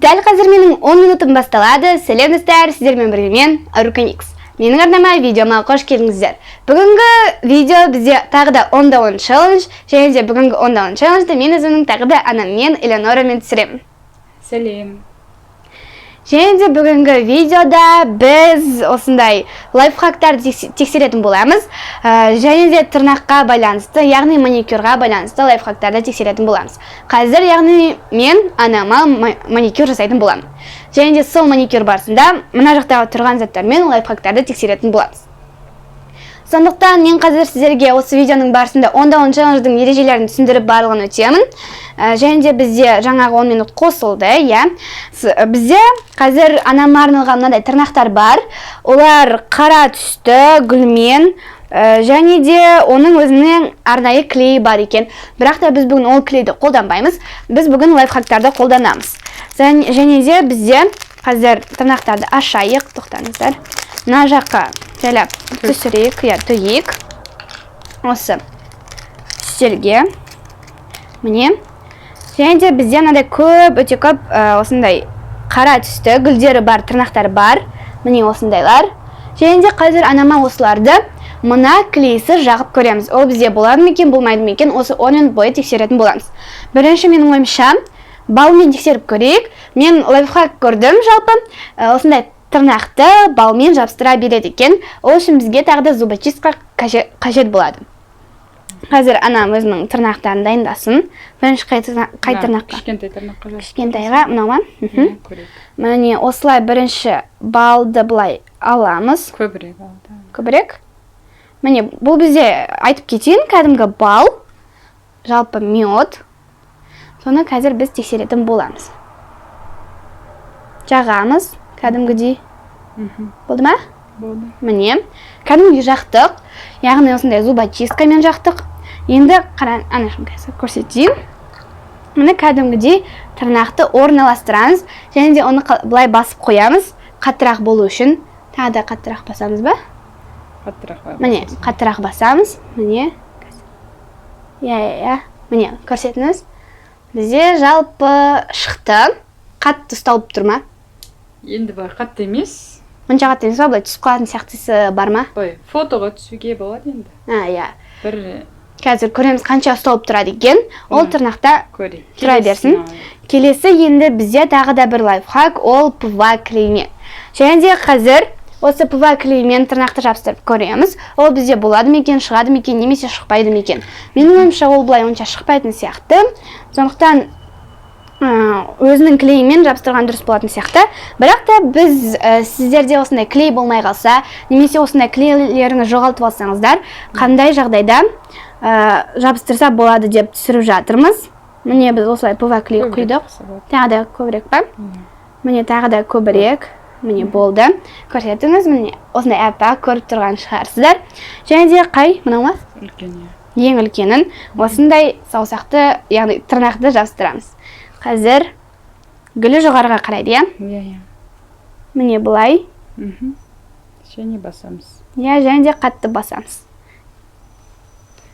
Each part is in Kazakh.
Дәл қазір менің 10 минутым басталады. Сәлем достар, сіздермен бірге мен Руканикс. Менің арнама видеома қош келдіңіздер. Бүгінгі видео бізде тағы да 10-10 челлендж, және де бүгінгі 10-10 челленджді мен өзімнің тағы да анаммен Элеонорамен түсіремін. Сәлем. Және де бүгінгі видеода біз осындай лайфхактарды тексеретін боламыз. Және де тырнаққа байланысты, яғни маникюрға байланысты лайфхактарды тексеретін боламыз. Қазір яғни мен анама маникюр жасайтын боламын. Және де сол маникюр барысында мына жақтағы тұрған заттармен лайфхактарды тексеретін боламыз. Сондықтан мен қазір сіздерге осы видеоның барысында 10-10 челлендждің ережелерін түсіндіріп барлығын өтемін. Және де бізде жаңағы 10 минут қосылды, иә. Бізде қазір анама арналған мынандай тырнақтар бар. Олар қара түсті, гүлмен, және де оның өзінің арнайы клей бар екен. Бірақ та біз бүгін ол клейді қолданбаймыз. Біз бүгін лайфхактарды қолданамыз. Және де бізде қазір тырнақтарды ашайық, тоқтаңыздар. Мына жаққа жайлап түсірейік, түйейік. Осы үстелге. Міне. Және де бізде мынандай көп, өте көп осындай қара түсті гүлдері бар, тырнақтар бар. Міне осындайлар. Және де қазір анама осыларды мына клейсіз жағып көреміз. Ол бізде болады ма екен, болмайды ма екен, осы 10 минут бойы тексеретін боламыз. Бірінші менің ойымша балмен тексеріп көрейік. Мен лайфхак көрдім жалпы. Осындай тырнақты балмен жабыстыра береді екен. Ол үшін бізге тағы да зубочистка қажет болады. Қазір анам өзінің тырнақтарын дайындасын. Бірінші қай тырнаққа? Кішкентай тырнаққа. Кішкентайға, мынау ма? Міне осылай бірінші балды былай аламыз. Көбірек алды. Көбірек? Міне бұл бізде айтып кетейін, кәдімгі бал, жалпы мед. Соны қазір біз тексеретін боламыз. Жағамыз, кәдімгідей. Болды ма? Болды. Міне, кәдімгідей жақтық. Яғни осындай зубочисткамен жақтық. Енді анашым көрсетейін. Міне кәдімгідей тырнақты орналастырамыз. Және де оны былай басып қоямыз. Қаттырақ болу үшін. Тағы да қаттырақ басамыз ба? Міне, қаттырақ басамыз. Міне. Міне, көрсетіңіз. Бізде жалпы шықты. Қатты ұсталып тұр ма? Енді бар, қатты емес. Мұнша қатты емес ба? Бұлай түсіп қалатын сияқтысы бар ма? Фотоға түсуге болады енді. Бір қазір көреміз қанша ұсталып тұрады екен. Ол тырнақта тұра берсін. Келесі енді бізде тағы да бір лайфхак, ол ПВА клеймен. Және де қазір осы ПВА клеймен тырнақты жабыстырып көреміз. Ол бізде болады ма екен, шығады ма екен, немесе шықпайды ма екен. Менің ойымша ол былай онша шықпайтын сияқты. Сондықтан өзінің клеймен жабыстырған дұрыс болатын сияқты. Бірақ та біз сіздерде осындай клей болмай қалса, немесе осындай клейлеріңіз жоғалтып алсаңыздар, қандай жағдайда жабыстырса болады деп түсіріп жатырмыз. Міне біз осылай ПВА клей құйдық. Тағы да көбірек па? Міне тағы да көбірек. Міне болды. Көрсетіңіз, міне осындай әппақ көріп тұрған шығарсыздар. Және де қай? Мынау ма? Ең үлкенін осындай саусақты, яғни тырнақты жабыстырамыз. Қазір гүлі жоғарыға қарайды, иә? Міне бұлай. Және басамыз. Және де қатты басамыз.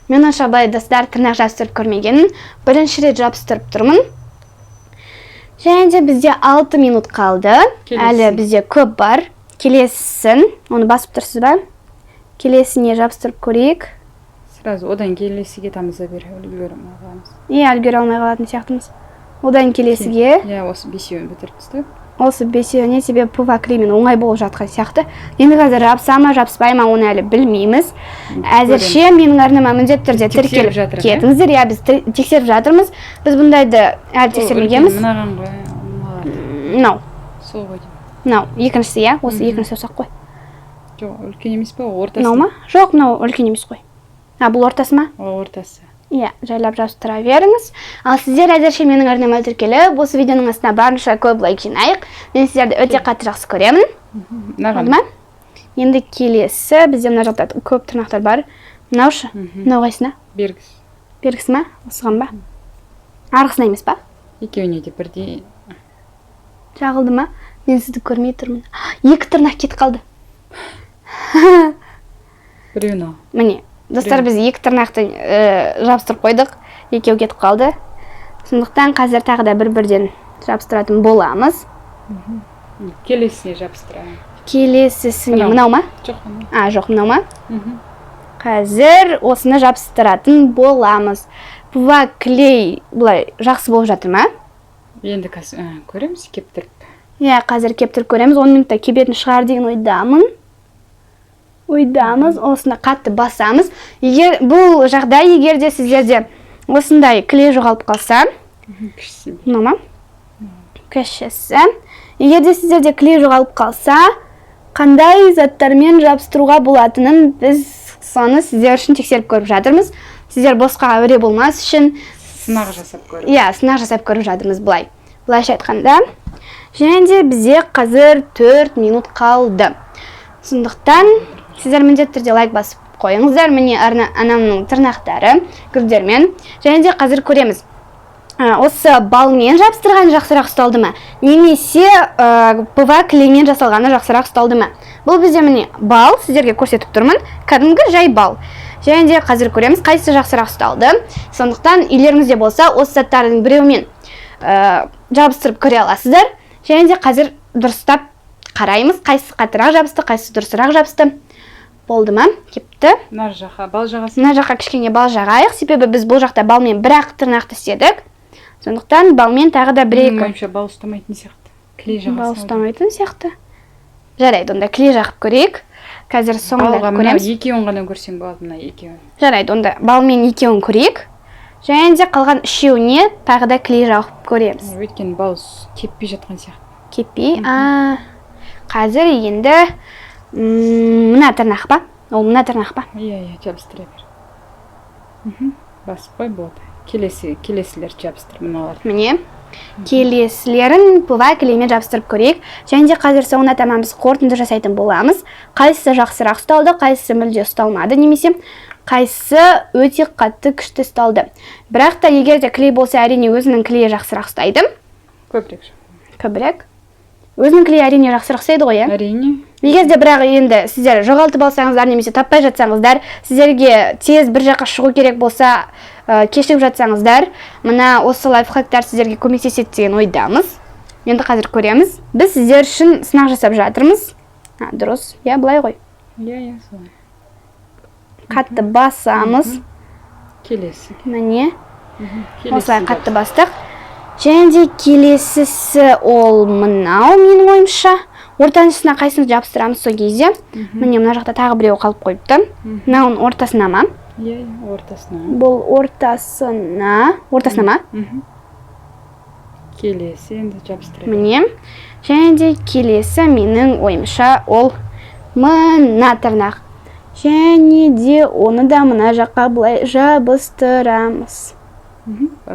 Мен онша былай достар тырнақ жабыстырып көрмегенін бірінші рет жабыстырып тұрмын. Және де бізде 6 минут қалды. Әлі бізде көп бар. Келесісін, оны басып тұрсыз ба? Келесіне жабыстырып көрейік. Сразу одан келесіге тамыза бер, үлгері алмағанымыз. Үлгері алмай қалатын сияқтымыз. Одан келесіге. Осы бесеуін бітіріпсті. Осы бесеуіне себебі ПВА клеймен оңай болып жатқан сияқты. Енді қазір жабыса ма, жабыспай ма, оны әлі білмейміз. Әзірше менің арнама міндетті түрде тіркеліп кетіңіздер. Біз тексеріп жатырмыз. Біз бұндайды әлі тексермегенбіз. Мынаған ғой. Мынау. Сол ғой. Мынау екіншісі, иә? Осы екінші саусақ қой. Жоқ, үлкен емес пе, ортасы. Мынау ма? Жоқ, мынау үлкен емес қой. Бұл ортасы ма? Ортасы. Иә, жайлап жабыстыра беріңіз. Ал сіздер әзірше менің арнама тіркеліп, осы видеоның астына барынша көп лайк жинайық. Мен сіздерді өте қатты жақсы көремін. Болды ма? Енді келесі, бізде мына жақта көп тырнақтар бар. Мынаушы? Мынау қайсына? Бергісі. Бергісі ма? Осыған ба? Арғысына емес па? Екеуіне де бірдей. Жағылды ма? Мен сізді көрмей тұрмын. 2 тырнақ кетіп қалды. Біреуін ал. Міне. Достар, біз 2 тырнақты жабыстырып қойдық, екеу кетіп қалды. Сондықтан қазір тағы да бір-бірден жабыстыратын боламыз. Келесіне жабыстырамын. Келесісіне мынау ма? Жоқ, анау. Жоқ, мынау ма? Қазір осыны жабыстыратын боламыз. Пва клей бұлай жақсы болып жатыр ма? Енді көреміз, кептіріп. Қазір кептіріп көреміз. 10 минутта кебетін шығар деген ойдамыз. Осыны қатты басамыз. Бұл жағдай егерде сіздерде осындай клей жоғалып қалса, мынау ма? Кішісі. Егерде сіздерде клей жоғалып қалса, қандай заттармен жабыстыруға болатынын біз соны сіздер үшін тексеріп көріп жатырмыз. Сіздер босқа әуре болмас үшін сынақ жасап көріп. Сынақ жасап көріп жатырмыз былайша айтқанда. Және де бізде қазір 4 минут қалды. Сондықтан сіздер міндетті түрде лайк басып қойыңыздар. Міне анамның тырнақтары гүлдермен. Және де қазір көреміз. Осы балмен жабыстырған жақсырақ ұсталды ма? Немесе ПВА клеймен жасалғаны жақсырақ ұсталды ма? Бұл бізде міне бал, сіздерге көрсетіп тұрмын. Кәдімгі жай бал. Және де қазір көреміз, қайсысы жақсырақ ұсталды. Сондықтан үйлеріңізде болса, осы заттардың біреумен жабыстырып көре аласыздар. Және де қазір дұрыстап қараймыз, қайсысы қатырақ жабысты, қайсысы дұрысырақ жабысты. Болды ма? Кепті. Нар жаққа бал жағасын. Нар жаққа кішкене бал жағайық. Себебі біз бұл жақта балмен бір-ақ тырнақты істедік. Сондықтан балмен тағы да бір-екі. Меніңше бал ұстамайтын сияқты. Клей жағасын. Бал ұстамайтын сияқты. Жарайды, онда клей жағып көрейік. Қазір соңында көреміз. Балға екеуін ғана көрсең болады, мына екеуін. Жарайды, онда балмен екеуін көрейік. Және де қалған үшеуіне тағы да клей жағып көреміз. Өйткені бал кеппей жатқан сияқты. Кеппей. Қазір енді мына тырнақ па? Ол мына тырнақ па? Жабыстыра бер. Басып қой болады. Келесілер жабыстыр мыналар. Міне. Келесілерін ПВА клеймен жабыстырып көрейік. Және де қазір соңына таман біз қорытынды жасайтын боламыз. Қайсысы жақсырақ ұсталды, қайсысы мүлде ұсталмады, немесе қайсысы өте қатты күшті ұсталды. Бірақ та егер де клей болса, әрине өзінің клейі жақсырақ ұстайды. Көбірек. Өзінің клейі әрине жақсырақ ұстайды ғой, Әрине. Егер де бірақ енді сіздер жоғалтып алсаңыздар немесе таппай жатсаңыздар, сіздерге тез бір жаққа шығу керек болса, кешігіп жатсаңыздар, мына осы лайфхактар сіздерге көмектеседі деген ойдамыз. Енді қазір көреміз. Біз сіздер үшін сынақ жасап жатырмыз. Дұрыс. Былай ғой. Солай. Қатты басамыз. Келесі. Міне. Осылай қатты бастық. Және де келесісі ол мынау менің ойымша. Ортаншысына қайсыны жабыстырамыз сол кезде. Міне мына жақта тағы біреу қалып қойыпты. Мынауын ортасына ма? Ортасына. Бұл ортасына ма? Келесі енді жабыстыра. Міне. Және де келесі менің ойымша ол мына тырнақ. Және де оны да мына жаққа бұлай жабыстырамыз.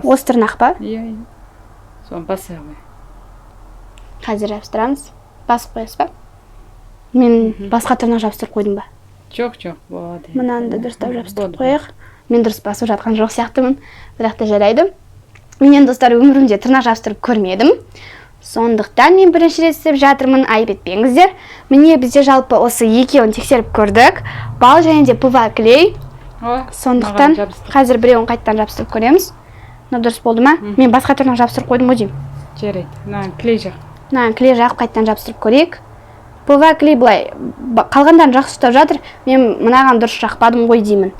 Осы тырнақ па? Соны баса ғой. Қазір жабыстырамыз. Басып қоясыз ба? Мен басқа тырнақ жабыстырып қойдым ба? Жоқ, болады. Мынаны да дұрыстап жабыстырып қояйық. Мен дұрыс басып жатқан жоқ сияқтымын. Бірақ та жарайды. Менен достар өмірімде тырнақ жабыстырып көрмедім. Сондықтан мен бірінші рет істеп жатырмын, айып етпеңіздер. Міне бізде жалпы осы екеуін тексеріп көрдік. Бал және де ПВА клей. Сондықтан қазір біреуін қайттан жабыстырып көреміз. Дұрыс болды ма? Мен басқа тырнақ жабыстырып қойдым ғой деймін. Жарайды. Клей жақ. Клей жағып қайттан жабыстырып көрейік. ПВА клей былай қалғандарын жақсы ұстап жатыр. Мен мынаған дұрыс жақпадым ғой деймін.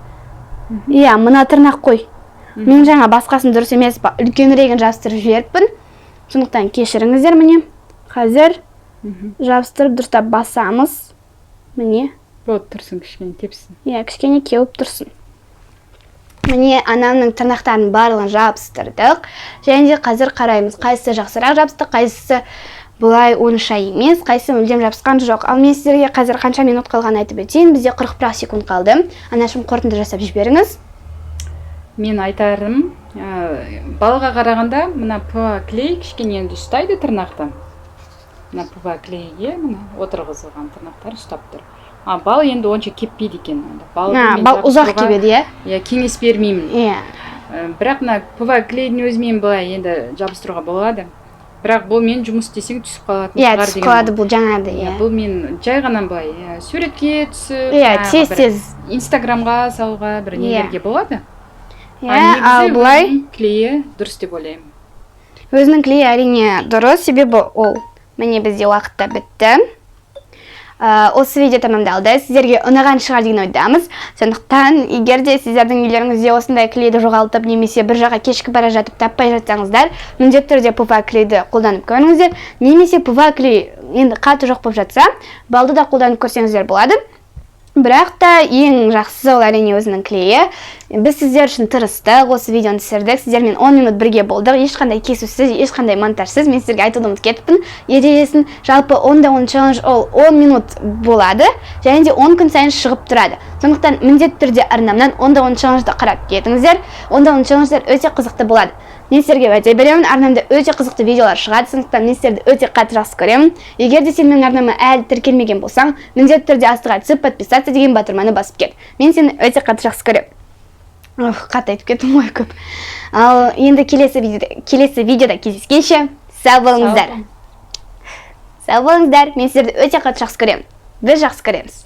Мына тырнақ қой. Мен жаңа басқасын дұрыс емес, үлкенірегін жабыстырып жіберіппін. Сондықтан кешіріңіздер міне. Қазір жабыстырып дұрыстап басамыз. Міне. Болды, тұрсын, кішкене тепсін. Кішкене кеуіп тұрсын. Міне анамның тырнақтарын барлығын жабыстырдық. Және де қазір қараймыз, қайсысы жақсырақ жабысты, қайсысы бұлай онша емес, қайсысы мүлдем жабысқан жоқ. Ал мен сіздерге қазір қанша минут қалған айтып өтейін. Бізде 40 секунд қалды. Анашым қорытынды жасап жіберіңіз. Мен айтарым, балға қарағанда мына ПВА клей кішкене енді ұстайды тырнақты. Мына ПВА клейге отырғызылған тырнақтар ұстап тұр. Бал енді онша кеппейді екен. Бал ұзақ кебеді, кеңес бермеймін. Бірақ мына ПВА клейдің өзімен былай енді жабыстыруға болады. Бірақ бұл мен жұмыс істесең түсіп қалатын шығар деген. Түсіп қалады бұл жаңады. Бұл мен жай ғана былай суретке түсіп, тез инстаграмға салуға бір нелерге болады. Ал бұлай клейі дұрыс деп ойлаймын. Өзінің клейі әрине дұрыс, себебі ол. Міне бізде уақытта бітті. Осы видео тамамдалды. Сіздерге ұнаған шығар деген ойдамыз. Сондықтан, егер де сіздердің үйлеріңізде осындай клейді жоғалтып, немесе бір жаққа кешкі бара жатып таппай жатсаңыздар, міндетті түрде пуфа клейді қолданып көріңіздер. Немесе пуфа клей енді қатты жоқ болып жатса, балды да қолданып көрсеңіздер болады. Бірақ та ең жақсысы ол әрине өзінің клейі. Біз сіздер үшін тырыстық, осы видеоны түсірдік. Сіздермен 10 минут бірге болдық. Ешқандай кесусіз, ешқандай монтажсыз. Мен сіздерге айтуды ұмытып кетіппін. Ережесін жалпы 10-10 челлендж ол 10 минут болады, және де 10 күн сайын шығып тұрады. Сондықтан міндетті түрде арнамнан 10-10 челленджді қарап кетіңіздер. 10-10 челлендждер өте қызықты болады. Мен сіздерге уәде беремін, арнамда өте қызықты видеолар шығады, сондықтан мен сіздерді өте қатты жақсы көремін. Егер де сен менің арнама әлі тіркелмеген болсаң, міндетті түрде астыға түсіп подписаться деген батырманы басып кет. Мен сені өте қатты жақсы көремін. Қатты айтып кеттім ғой көп. Ал енді келесі видеода кездескенше сау болыңыздар. Сау болыңыздар. Мен сіздерді өте қатты жақсы көремін. Біз жақсы көреміз.